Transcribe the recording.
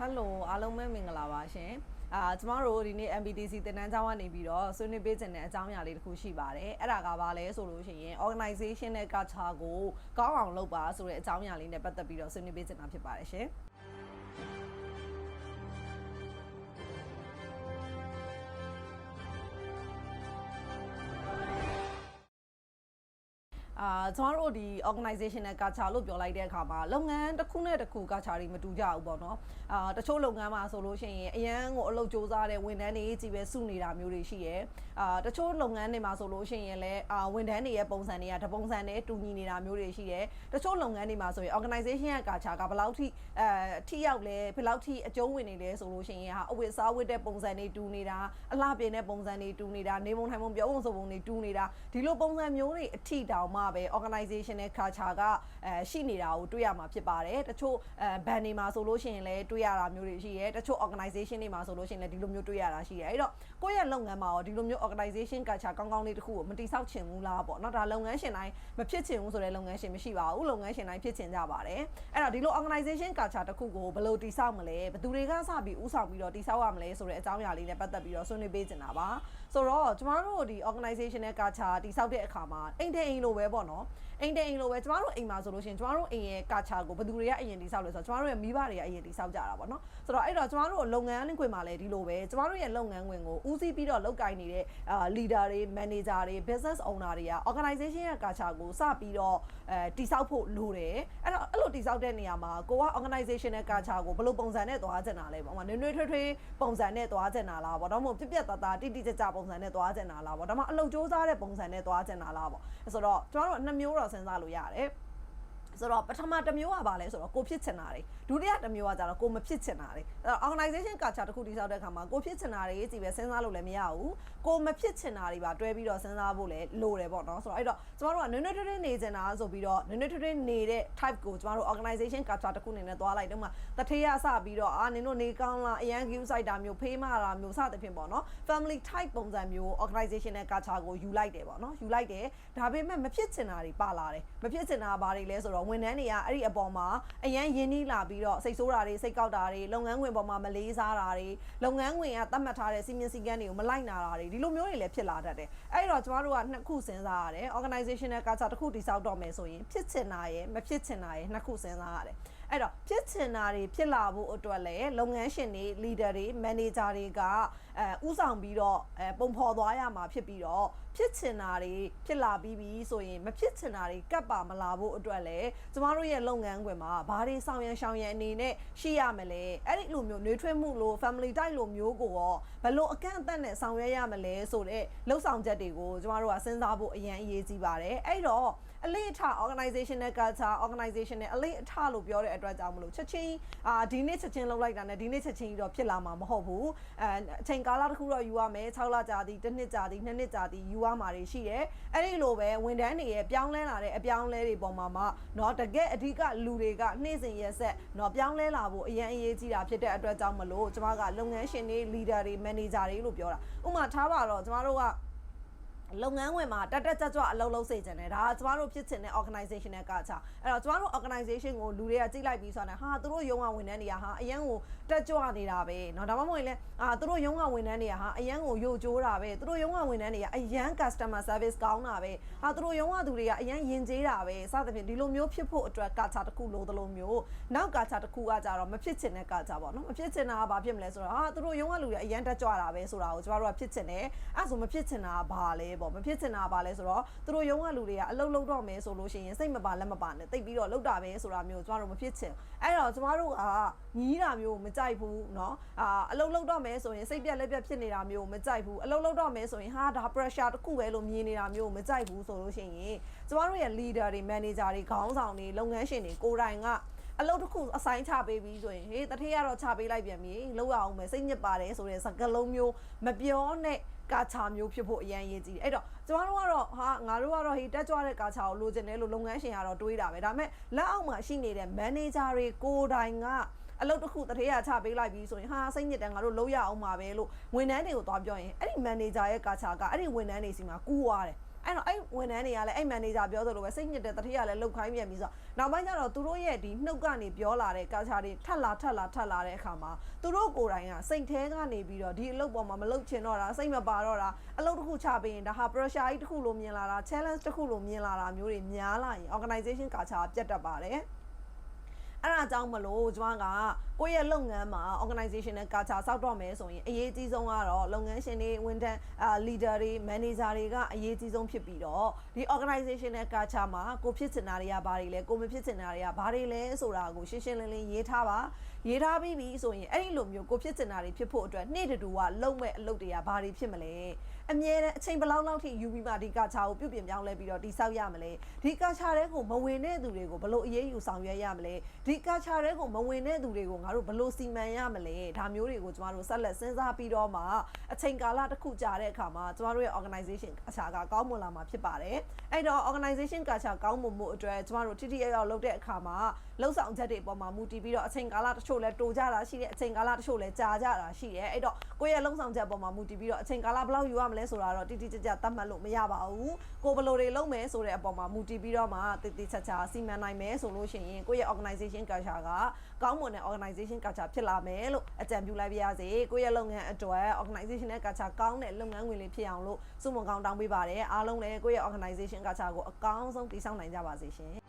Hello အားလုံးပဲမင်္ဂလာပါရှင်ကျမတို့ဒီနေ့ MBTC သင်တန်းကျောင်းကနေပြီးတော့ဆွေးနွေးပေးခြင်းတဲ့အကြောင်းအရာလေးတစ်ခုရှိပါတယ်အဲ့ဒါကဘာလဲဆိုလို့ရှိရင် organization နဲ့ culture ကိုကောင်းအောင်လုပ်ပါဆိုတဲ့အကြောင်းအရာလေးနဲ့ပတ်သက်ပြီးတော့ဆွေးနွေးပေးခြင်းတာဖြစ်ပါတယ်ရှင်ကျမတို့ဒီ organizational culture လို့ပြောလိုက်တဲ့အခါမှာလုပ်ငန်းတစ်ခုနဲ့တစ်ခု culture တွေမတူကြဘူးပေါ့နော်တချို့လုပ်ငန်းမှာဆိုလို့ရှိရင်အရန်ကိုအလုပ်စ조사တဲ့ဝန်ထမ်းတွေကြီးပဲစုနေတာမျိုးတွေရှိရယ်တချို့လုပ်ငန်းတွေမှာဆိုလို့ရှိရင်လည်းဝန်ထမ်းတွေရဲ့ပုံစံတွေကတပုံစံနဲ့တူညီနေတာမျိုးတွေရှိတယ်တချို့လုပ်ငန်းတွေမှာဆိုရင် organization ရဲ့ culture ကဘယ်လောက်ထိထိရောက်လဲဘယ်လောက်ထိအကျုံးဝင်နေလဲဆိုလို့ရှိရင်အဝတ်စားဝတ်တဲ့ပုံစံတွေတူနေတာအလှပြင်တဲ့ပုံစံတွေတူနေတာနေပုံထိုင်ပုံပြောပုံဆိုပုံတွေတူနေတာဒီလိုပုံစံမျိုးတွေအထိတောင်မှပဲ organization နဲ့ culture ကရှိနေတာကိုတွေ့ရမှာဖြစ်ပါတယ်တချို့ဘန်တွေမှာဆိုလို့ရှိရင်လည်းတွေ့ရတာမျိုးတွေရှိရဲတချို့ organization တွေမှာဆိုလို့ရှိရင်လည်းဒီလိုမျိုးတွေ့ရတာရှိရဲအဲ့တော့ကိုယ့်ရဲ့လုပ်ငန်းမှာရောဒီလိုမျိုး organization culture ကောင်းကောင်းလေးတစ်ခုကိုမတိဆောက်ချင်ဘူးလားပေါ့เนาะဒါလုပ်ငန်းရှင်တိုင်းမဖြစ်ချင်ဘူးဆိုတဲ့လုပ်ငန်းရှင်မရှိပါဘူးလုပ်ငန်းရှင်တိုင်းဖြစ်ချင်ကြပါတယ်အဲ့တော့ဒီလို organization culture တစ်ခုကိုဘယ်လိုတိဆောက်မလဲဘယ်သူတွေကစပြီးဥဆောင်ပြီးတော့တိဆောက်ရမလဲဆိုတဲ့အကြောင်းအရာလေးနဲ့ပတ်သက်ပြီးတော့ဆွေးနွေးပေးချင်တာပါဆိုတော့ကျမတို့ဒီ organization နဲ့ culture တိဆောက်တဲ့အခါမှာအိမ်တဲ့အိမ်လိုပဲပေါ့နော်အိမ်တဲ့အိမ်လိုပဲကျမတို့အိမ်မှာဆိုလို့ရှိရင်ကျမတို့အိမ်ရဲ့ culture ကိုဘယ်သူတွေကအရင်တိဆောက်လဲဆိုတော့ကျမတို့ရဲ့မိဘတွေကအရင်တိဆောက်ကြတာပေါ့နော်ဆိုတော့အဲ့တော့ကျမတို့လုပ်ငန်းခွင်မှာလည်းဒီလိုပဲကျမတို့ရဲ့လုပ်ငန်းခွင်ကိုဦးစီးပြီးတော့လုပ်ကိုင်နေတဲ့leader တွေ manager တွေ business owner တွေက organization ရဲ့ culture ကိုစပြီးတော့တိဆောက်ဖို့လိုတယ်အဲ့တော့အဲ့လိုတိဆောက်တဲ့နေရာမှာကိုက organization ရဲ့ culture ကိုဘယ်လိုပုံစံနဲ့သွားချင်တာလဲပေါ့။နွေ့နွေ့ထွေးထွေးပုံစံနဲ့သွားချင်တာလားပေါ့။ဒါမှမဟုတ်ပြက်ပြက်သားသားတိတိကျကျပုံစံနဲ့သွားချင်တာလားပေါ့။ဒါမှအလုပ်စ조사တဲ့ပုံစံနဲ့သွားချင်တာလားပေါ့။ဆိုတော့ကျွန်တော်တို့နှစ်မျိုးတော့စဉ်းစားလို့ရတယ်။ဆိုတော့ပထမတစ်မျိုးကဘာလဲဆိုတော့ကိုဖြစ်ချင်တာတွေဒုတိယတစ်မျိုးကကြတော့ကိုမဖြစ်ချင်တာတွေအဲ့တော့ organization culture တစ်ခုတည်ဆောက်တဲ့အခါမှာကိုဖြစ်ချင်တာတွေကြီးပဲစဉ်းစားလို့လည်းမရဘူးကိုမဖြစ်ချင်တာတွေပါတွဲပြီးတော့စဉ်းစားဖို့လည်းလိုတယ်ပေါ့နော်ဆိုတော့အဲ့တော့ကျမတို့ကနွေ့နွေ့ထွေးထွေးနေချင်တာဆိုပြီးတော့နွေ့နွေ့ထွေးထွေးနေတဲ့ type ကိုကျမတို့ organization culture တစ်ခုအနေနဲ့သွားလိုက်တော့မှတထေးရစပြီးတော့နင်တို့နေကောင်းလားအရန် view site တာမျိုးဖေးမတာမျိုးစသဖြင့်ပေါ့နော် family type ပုံစံမျိုး organization နဲ့ culture ကိုယူလိုက်တယ်ပေါ့နော်ယူလိုက်တယ်ဒါပေမဲ့မဖြစ်ချင်တာတွေပါလာတယ်မဖြစ်ချင်တာဘာတွေလဲဆိုတော့ဝန်ထမ်းတွေကအဲ့ဒီအပေါ်မှာအရန်ရင်းနှီးလာပြီးတော့စိတ်ဆိုးတာတွေစိတ်ကောက်တာတွေလုပ်ငန်းခွင်ပေါ်မှာမလေးစားတာတွေလုပ်ငန်းခွင်ကသတ်မှတ်ထားတဲ့စီမင်းစည်းကမ်းတွေကိုမလိုက်နာတာတွေဒီလိုမျိုးတွေလည်းဖြစ်လာတတ်တယ်အဲ့တော့ကျမတို့ကနှစ်ခုစဉ်းစားရတယ် organizational culture တစ်ခုတည်ဆောက်တော့မယ်ဆိုရင်ဖြစ်ချင်တာရယ်မဖြစ်ချင်တာရယ်နှစ်ခုစဉ်းစားရတယ်အဲ့တော့ဖြစ်ချင်တာတွေဖြစ်လာဖို့အတွက်လည်းလုပ်ငန်းရှင်တွေ leader တွေ manager တွေကဥဆောင်ပြီးတော့ပုံဖော်သွားရမှာဖြစ်ပြီးတော့ဖြစ်ချင်တာတွေဖြစ်လာပြီးပြီဆိုရင်မဖြစ်ချင်တာတွေကပ်ပါမလာဖို့အတွက်လည်းကျမတို့ရဲ့လုပ်ငန်းခွင်မှာဘာတွေဆောင်ရန်ရှောင်ရန်အနေနဲ့ရှိရမလဲအဲ့ဒီလိုမျိုးနှွေးထွေးမှုလို့ family type လိုမျိုးကိုရောဘယ်လိုအကန့်အသတ်နဲ့ဆောင်ရွက်ရမလဲဆိုတဲ့လှုပ်ဆောင်ချက်တွေကိုကျမတို့ကစဉ်းစားဖို့အရန်အရေးကြီးပါတယ်အဲ့တော့အလေးအထား organizational culture organization နဲ့အလေးအထားလို့ပြောတဲ့အတွက်ကြောင့်မလို့ချက်ချင်းဒီနေ့ချက်ချင်းလုပ်လိုက်တာနဲ့ဒီနေ့ချက်ချင်းတော့ဖြစ်လာမှာမဟုတ်ဘူးအချိန်ကာလတစ်ခုတော့ယူရမယ်6လကြာသည်1နှစ်ကြာသည်2နှစ်ကြာသည်ယူရမှာတွေရှိတယ်အဲ့ဒီလိုပဲဝန်ထမ်းတွေရဲ့ပြောင်းလဲလာတဲ့အပြောင်းလဲတွေပေါ်မှာเนาะတကယ်အဓိကလူတွေကနေ့စဉ်ရက်ဆက်เนาะပြောင်းလဲလာဖို့အရန်အရေးကြီးတာဖြစ်တဲ့အတွက်ကြောင့်မလို့ကျမကလုပ်ငန်းရှင်တွေ leader တွေ manager တွေလို့ပြောတာဥပမာထားပါတော့ကျမတို့ကလုပ်ငန်းဝင်မှာတက်ကြွအလုပ်လုပ်စေချင်တယ်ဒါကကျမတို့ဖြစ်ချင်တဲ့ organization နဲ့ကချအဲ့တော့ကျမတို့ organization ကိုလူတွေကကြိတ်လိုက်ပြီးဆိုတော့ဟာသူတို့ရုံးကဝန်ထမ်းတွေကဟာအရန်ကိုတက်ကြွနေတာပဲเนาะဒါမှမဟုတ်ရင်လည်းသူတို့ရုံးကဝန်ထမ်းတွေကဟာအရန်ကိုယိုကျိုးတာပဲသူတို့ရုံးကဝန်ထမ်းတွေကအရန် customer service ကောင်းတာပဲဟာသူတို့ရုံးကသူတွေကအရန်ယဉ်ကျေးတာပဲစသဖြင့်ဒီလိုမျိုးဖြစ်ဖို့အတွက်ကချတစ်ခုလိုသလိုမျိုးနောက်ကချတစ်ခုကကြတော့မဖြစ်ချင်တဲ့ကချပေါ့နော်မဖြစ်ချင်တာကဘာဖြစ်မလဲဆိုတော့ဟာသူတို့ရုံးကလူတွေအရန်တက်ကြွတာပဲဆိုတာကိုကျမတို့ကဖြစ်ချင်တယ်အဲ့ဆိုမဖြစ်ချင်တာကဘာလဲပေါ့မဖြစ်ချင်တာပါလဲဆိုတော့သူတို့ရုံးကလူတွေကအလုပ်လုပ်တော့မယ်ဆိုလို့ရှိရင်စိတ်မပါလက်မပါနဲ့တိတ်ပြီးတော့လုပ်တာပဲဆိုတာမျိုးကျမတို့မဖြစ်ချင်အဲ့တော့ကျမတို့ကညီးတာမျိုးမကြိုက်ဘူးเนาะအလုပ်လုပ်တော့မယ်ဆိုရင်စိတ်ပြက်လက်ပြက်ဖြစ်နေတာမျိုးမကြိုက်ဘူးအလုပ်လုပ်တော့မယ်ဆိုရင်ဟာဒါ pressure တစ်ခုပဲလို့မြင်နေတာမျိုးမကြိုက်ဘူးဆိုလို့ရှိရင်ကျမတို့ရဲ့ leader တွေ manager တွေခေါင်းဆောင်တွေလုပ်ငန်းရှင်တွေကိုယ်တိုင်ကအလုပ်တစ်ခုအဆိုင်ချပေးပြီးဆိုရင်ဟေးတထေးကတော့ချပေးလိုက်ပြန်ပြီလောက်ရအောင်မယ်စိတ်ညစ်ပါတယ်ဆိုတဲ့စကားလုံးမျိုးမပြောနဲ့ကာချာမျိုးဖြစ်ဖို့အရန်ရေးကြည့်တယ်အဲ့တော့ကျမတို့ကတော့ငါတို့ကတော့ဟေးတက်ကြွတဲ့ကာချာကိုလိုချင်တယ်လို့လုပ်ငန်းရှင်ကတော့တွေးတာပဲဒါပေမဲ့လက်အောက်မှာရှိနေတဲ့ manager တွေကိုယ်တိုင်ကအလုပ်တစ်ခုတထေးရချပေးလိုက်ပြီးဆိုရင်ဟာစိတ်ညစ်တယ်ငါတို့လုပ်ရအောင်ပါပဲလို့ဝန်ထမ်းတွေကိုသွားပြောရင်အဲ့ဒီ manager ရဲ့ကာချာကအဲ့ဒီဝန်ထမ်းတွေစီမှာကူးသွားတယ် အဲ့တော့အဲ့ဝန်ထမ်းတွေကလည်းအဲ့ manager ပြောသလိုပဲစိတ်ညစ်တဲ့တတိယလည်းလောက်ခိုင်းပြန်ပြီးဆိုတော့နောက်ပိုင်းကျတော့သူတို့ရဲ့ဒီနှုတ်ကနေပြောလာတဲ့ကာချာတွေထက်လာတဲ့အခါမှာသူတို့ကိုယ်တိုင်ကစိတ်ထဲကနေပြီးတော့ဒီအလုပ်ပေါ်မှာမလုပ်ချင်တော့တာစိတ်မပါတော့တာအလုပ်တစ်ခုချပေးရင်ဒါဟာ pressure ကြီးတစ်ခုလိုမြင်လာတာ challenge တစ်ခုလိုမြင်လာတာမျိုးတွေများလာရင် organization ကာချာပြတ်တတ်ပါတယ်အဲ့ဒါကြောင့်မလို့ကျွန်မကကိုယ့်ရဲ့လုပ်ငန်းမှာ organizational culture စောက်တော့မယ်ဆိုရင်အရေးကြီးဆုံးကတော့လုပ်ငန်းရှင်တွေဝန်ထမ်းleader တွေ manager တွေကအရေးကြီးဆုံးဖြစ်ပြီးတော့ဒီ organizational culture မှာကိုဖြစ်ချင်တာတွေကဘာတွေလဲကိုမဖြစ်ချင်တာတွေကဘာတွေလဲဆိုတာကိုရှင်းရှင်းလင်းလင်းရေးထားပါရေးထားပြီးပြီဆိုရင်အဲ့ဒီလိုမျိုးကိုဖြစ်ချင်တာတွေဖြစ်ဖို့အတွက်နေ့တူကလုံမဲ့အလုပ်တွေကဘာတွေဖြစ်မလဲအမြဲတမ်းအချိန်ဘလောက်လောက်ထိယူပြီးမှဒီကာချာကိုပြုပြင်ပြောင်းလဲပြီးတော့တိဆောက်ရမလဲဒီကာချာတွေကိုမဝင်တဲ့သူတွေကိုဘလို့အရေးယူဆောင်ရွက်ရမလဲဒီကာချာတွေကိုမဝင်တဲ့သူတွေကိုငါတို့ဘလို့စီမံရမလဲဒါမျိုးတွေကိုကျမတို့ဆက်လက်စဉ်းစားပြီးတော့မှအချိန်ကာလတစ်ခုကြာတဲ့အခါမှာကျမတို့ရဲ့ organization ကာချာကကောင်းမွန်လာမှာဖြစ်ပါတယ်အဲ့တော့ organization ကာချာကောင်းမွန်မှုအတွက်ကျမတို့ထိထိရောက်လုပ်တဲ့အခါမှာလှုပ်ဆောင်ချက်တွေအပေါ်မှာမူတည်ပြီးတော့အချိန်ကာလတချို့လဲတိုးကြတာရှိတယ်အချိန်ကာလတချို့လဲကြာကြတာရှိတယ်အဲ့တော့ကိုယ့်ရဲ့လှုပ်ဆောင်ချက်အပေါ်မှာမူတည်ပြီးတော့အချိန်ကာလဘယ်လောက်ယူရမလဲဆိုတာတော့တိတိကျကျသတ်မှတ်လို့မရပါဘူးကိုဘယ်လိုတွေလုပ်မယ်ဆိုတဲ့အပေါ်မှာမူတည်ပြီးတော့မှတိတိကျကျစီမံနိုင်မယ်ဆိုလို့ရှိရင်ကိုယ့်ရဲ့ organization culture ကကောင်းမွန်တဲ့ organization culture ဖြစ်လာမယ်လို့အကြံပြုလိုက်ပါရစေကိုယ့်ရဲ့လုပ်ငန်းအတွက် organization နဲ့ culture ကောင်းတဲ့လုပ်ငန်းဝင်လေးဖြစ်အောင်လို့စုမုံကောင်းတောင်းပေးပါတယ်အားလုံးလည်းကိုယ့်ရဲ့ organization culture ကိုအကောင်းဆုံးတည်ဆောက်နိုင်ကြပါစေရှင်